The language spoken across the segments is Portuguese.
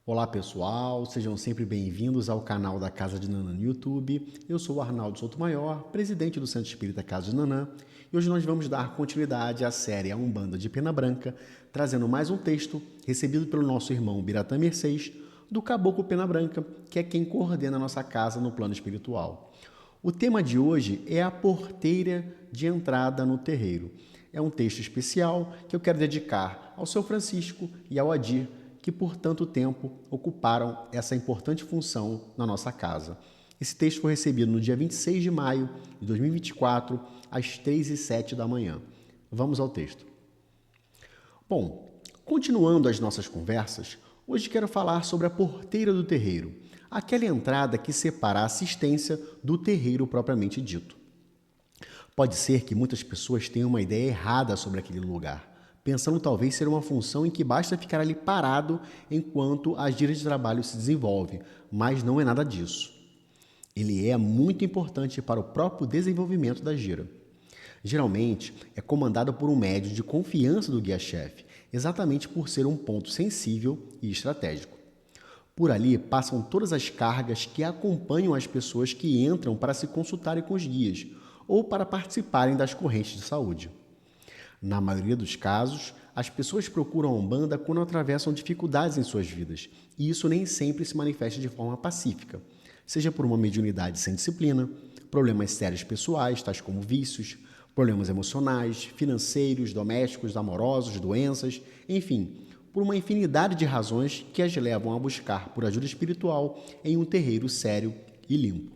Olá pessoal, sejam sempre bem-vindos ao canal da Casa de Nanã no YouTube. Eu sou o Arnaldo Soutomaior, presidente do Centro Espírita Casa de Nanã, e hoje nós vamos dar continuidade à série A Umbanda de Pena Branca, trazendo mais um texto recebido pelo nosso irmão Biratã Mercês, do Caboclo Pena Branca, que é quem coordena a nossa casa no plano espiritual. O tema de hoje é a porteira de entrada no terreiro. É um texto especial que eu quero dedicar ao seu Francisco e ao Adir, que por tanto tempo ocuparam essa importante função na nossa casa. Esse texto foi recebido no dia 26 de maio de 2024, às 3h07 da manhã. Vamos ao texto. Bom, continuando as nossas conversas, hoje quero falar sobre a porteira do terreiro, aquela entrada que separa a assistência do terreiro propriamente dito. Pode ser que muitas pessoas tenham uma ideia errada sobre aquele lugar, pensando talvez ser uma função em que basta ficar ali parado enquanto a gira de trabalho se desenvolve, mas não é nada disso. Ele é muito importante para o próprio desenvolvimento da gira. Geralmente, é comandado por um médium de confiança do guia-chefe, exatamente por ser um ponto sensível e estratégico. Por ali passam todas as cargas que acompanham as pessoas que entram para se consultarem com os guias ou para participarem das correntes de saúde. Na maioria dos casos, as pessoas procuram a Umbanda quando atravessam dificuldades em suas vidas, e isso nem sempre se manifesta de forma pacífica, seja por uma mediunidade sem disciplina, problemas sérios pessoais, tais como vícios, problemas emocionais, financeiros, domésticos, amorosos, doenças, enfim, por uma infinidade de razões que as levam a buscar por ajuda espiritual em um terreiro sério e limpo.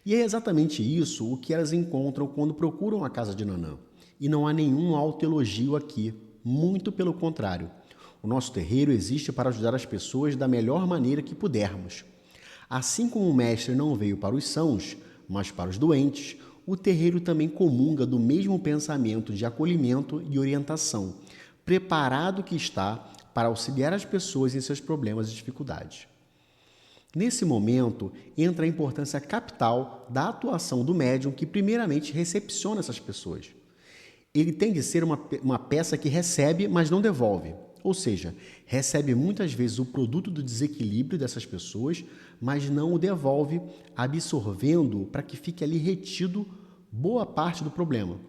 E é exatamente isso o que elas encontram quando procuram a casa de Nanã. E não há nenhum autoelogio aqui, muito pelo contrário. O nosso terreiro existe para ajudar as pessoas da melhor maneira que pudermos. Assim como o mestre não veio para os sãos, mas para os doentes, o terreiro também comunga do mesmo pensamento de acolhimento e orientação, preparado que está para auxiliar as pessoas em seus problemas e dificuldades. Nesse momento, entra a importância capital da atuação do médium que primeiramente recepciona essas pessoas. Ele tem de ser uma peça que recebe, mas não devolve. Ou seja, recebe muitas vezes o produto do desequilíbrio dessas pessoas, mas não o devolve, absorvendo para que fique ali retido boa parte do problema.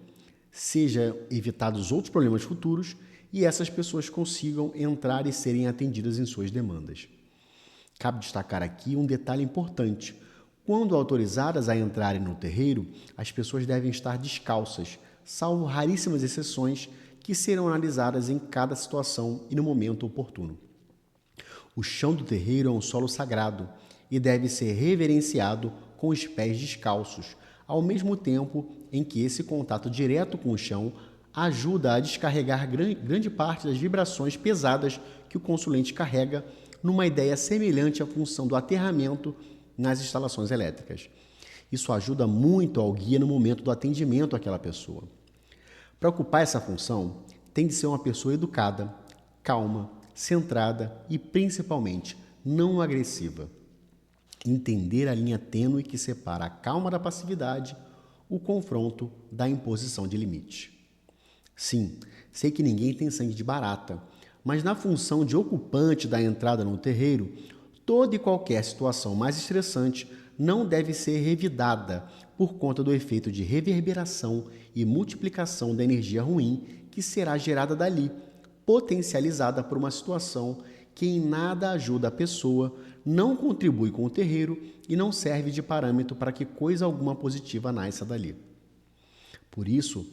Seja evitados outros problemas futuros e essas pessoas consigam entrar e serem atendidas em suas demandas. Cabe destacar aqui um detalhe importante. Quando autorizadas a entrarem no terreiro, as pessoas devem estar descalças, salvo raríssimas exceções que serão analisadas em cada situação e no momento oportuno. O chão do terreiro é um solo sagrado e deve ser reverenciado com os pés descalços, ao mesmo tempo em que esse contato direto com o chão ajuda a descarregar grande parte das vibrações pesadas que o consulente carrega, numa ideia semelhante à função do aterramento nas instalações elétricas. Isso ajuda muito ao guia no momento do atendimento àquela pessoa. Para ocupar essa função, tem de ser uma pessoa educada, calma, centrada e, principalmente, não agressiva. Entender a linha tênue que separa a calma da passividade, o confronto da imposição de limite. Sim, sei que ninguém tem sangue de barata, mas na função de ocupante da entrada no terreiro, toda e qualquer situação mais estressante não deve ser revidada por conta do efeito de reverberação e multiplicação da energia ruim que será gerada dali, potencializada por uma situação que em nada ajuda a pessoa, não contribui com o terreiro e não serve de parâmetro para que coisa alguma positiva nasça dali. Por isso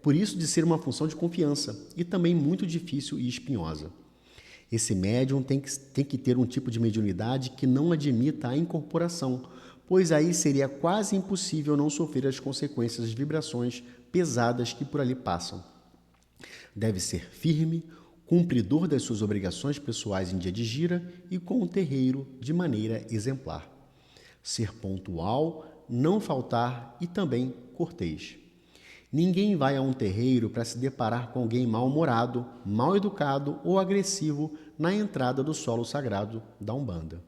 de ser uma função de confiança e também muito difícil e espinhosa. Esse médium tem que ter um tipo de mediunidade que não admita a incorporação, pois aí seria quase impossível não sofrer as consequências das vibrações pesadas que por ali passam. Deve ser firme, cumpridor das suas obrigações pessoais em dia de gira e com o terreiro de maneira exemplar. Ser pontual, não faltar e também cortês. Ninguém vai a um terreiro para se deparar com alguém mal-humorado, mal-educado ou agressivo na entrada do solo sagrado da Umbanda.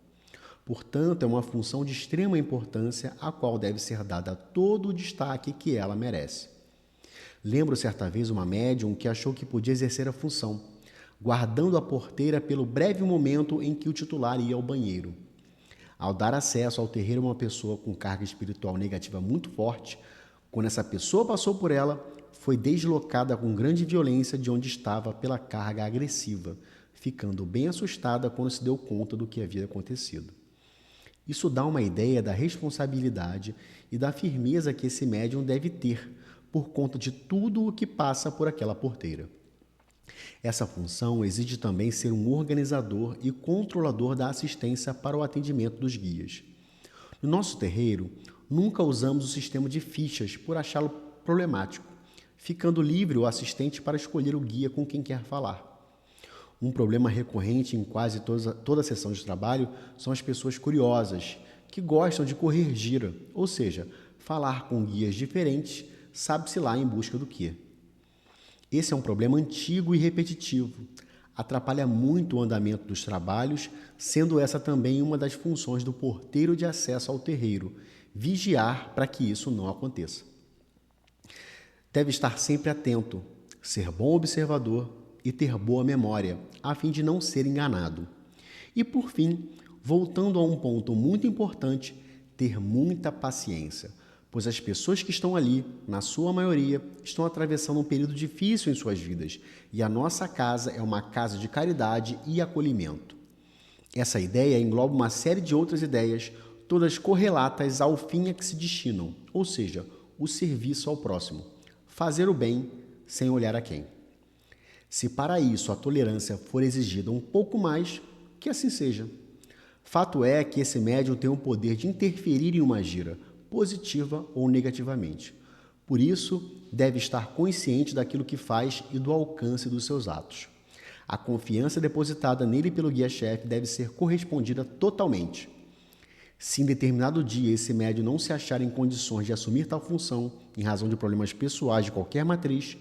Portanto, é uma função de extrema importância a qual deve ser dada todo o destaque que ela merece. Lembro certa vez uma médium que achou que podia exercer a função, guardando a porteira pelo breve momento em que o titular ia ao banheiro. Ao dar acesso ao terreiro a uma pessoa com carga espiritual negativa muito forte, quando essa pessoa passou por ela, foi deslocada com grande violência de onde estava pela carga agressiva, ficando bem assustada quando se deu conta do que havia acontecido. Isso dá uma ideia da responsabilidade e da firmeza que esse médium deve ter por conta de tudo o que passa por aquela porteira. Essa função exige também ser um organizador e controlador da assistência para o atendimento dos guias. No nosso terreiro, nunca usamos o sistema de fichas por achá-lo problemático, ficando livre o assistente para escolher o guia com quem quer falar. Um problema recorrente em quase toda a sessão de trabalho são as pessoas curiosas, que gostam de correr gira, ou seja, falar com guias diferentes, sabe-se lá em busca do quê. Esse é um problema antigo e repetitivo. Atrapalha muito o andamento dos trabalhos, sendo essa também uma das funções do porteiro de acesso ao terreiro, vigiar para que isso não aconteça. Deve estar sempre atento, ser bom observador e ter boa memória, a fim de não ser enganado. E, por fim, voltando a um ponto muito importante, ter muita paciência, pois as pessoas que estão ali, na sua maioria, estão atravessando um período difícil em suas vidas, e a nossa casa é uma casa de caridade e acolhimento. Essa ideia engloba uma série de outras ideias, todas correlatas ao fim a que se destinam, ou seja, o serviço ao próximo, fazer o bem sem olhar a quem. Se para isso a tolerância for exigida um pouco mais, que assim seja. Fato é que esse médium tem o poder de interferir em uma gira, positiva ou negativamente. Por isso, deve estar consciente daquilo que faz e do alcance dos seus atos. A confiança depositada nele pelo guia-chefe deve ser correspondida totalmente. Se em determinado dia esse médium não se achar em condições de assumir tal função, em razão de problemas pessoais de qualquer matriz,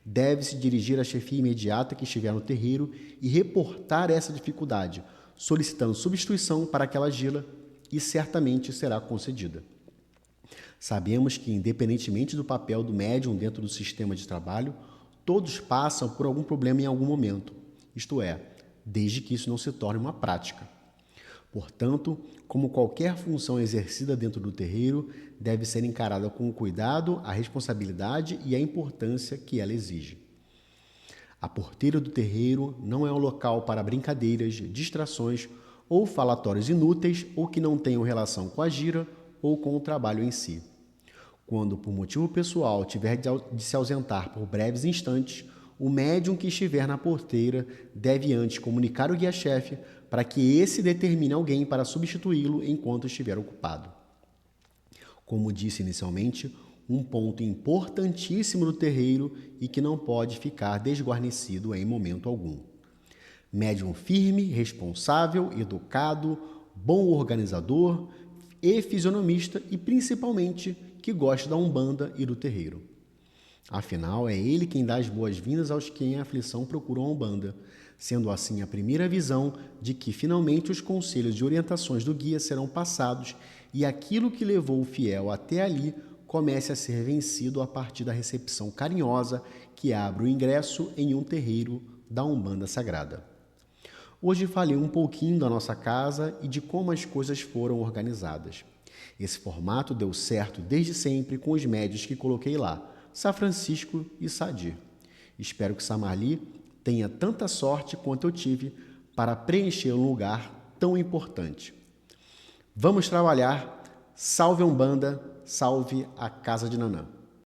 deve-se dirigir à chefia imediata que estiver no terreiro e reportar essa dificuldade, solicitando substituição para aquela gila, e certamente será concedida. Sabemos que, independentemente do papel do médium dentro do sistema de trabalho, todos passam por algum problema em algum momento, isto é, desde que isso não se torne uma prática. Portanto, como qualquer função exercida dentro do terreiro, deve ser encarada com o cuidado, a responsabilidade e a importância que ela exige. A porteira do terreiro não é um local para brincadeiras, distrações ou falatórios inúteis ou que não tenham relação com a gira ou com o trabalho em si. Quando, por motivo pessoal, tiver de se ausentar por breves instantes, o médium que estiver na porteira deve antes comunicar ao guia-chefe para que esse determine alguém para substituí-lo enquanto estiver ocupado. Como disse inicialmente, um ponto importantíssimo do terreiro e que não pode ficar desguarnecido em momento algum. Médium firme, responsável, educado, bom organizador e fisionomista e, principalmente, que gosta da Umbanda e do terreiro. Afinal, é ele quem dá as boas-vindas aos que em aflição procuram a Umbanda, sendo assim a primeira visão de que finalmente os conselhos e orientações do guia serão passados e aquilo que levou o fiel até ali comece a ser vencido a partir da recepção carinhosa que abre o ingresso em um terreiro da Umbanda Sagrada. Hoje falei um pouquinho da nossa casa e de como as coisas foram organizadas. Esse formato deu certo desde sempre com os médios que coloquei lá, Sá Francisco e Sadir. Espero que Samarli tenha tanta sorte quanto eu tive para preencher um lugar tão importante. Vamos trabalhar. Salve a Umbanda, salve a Casa de Nanã.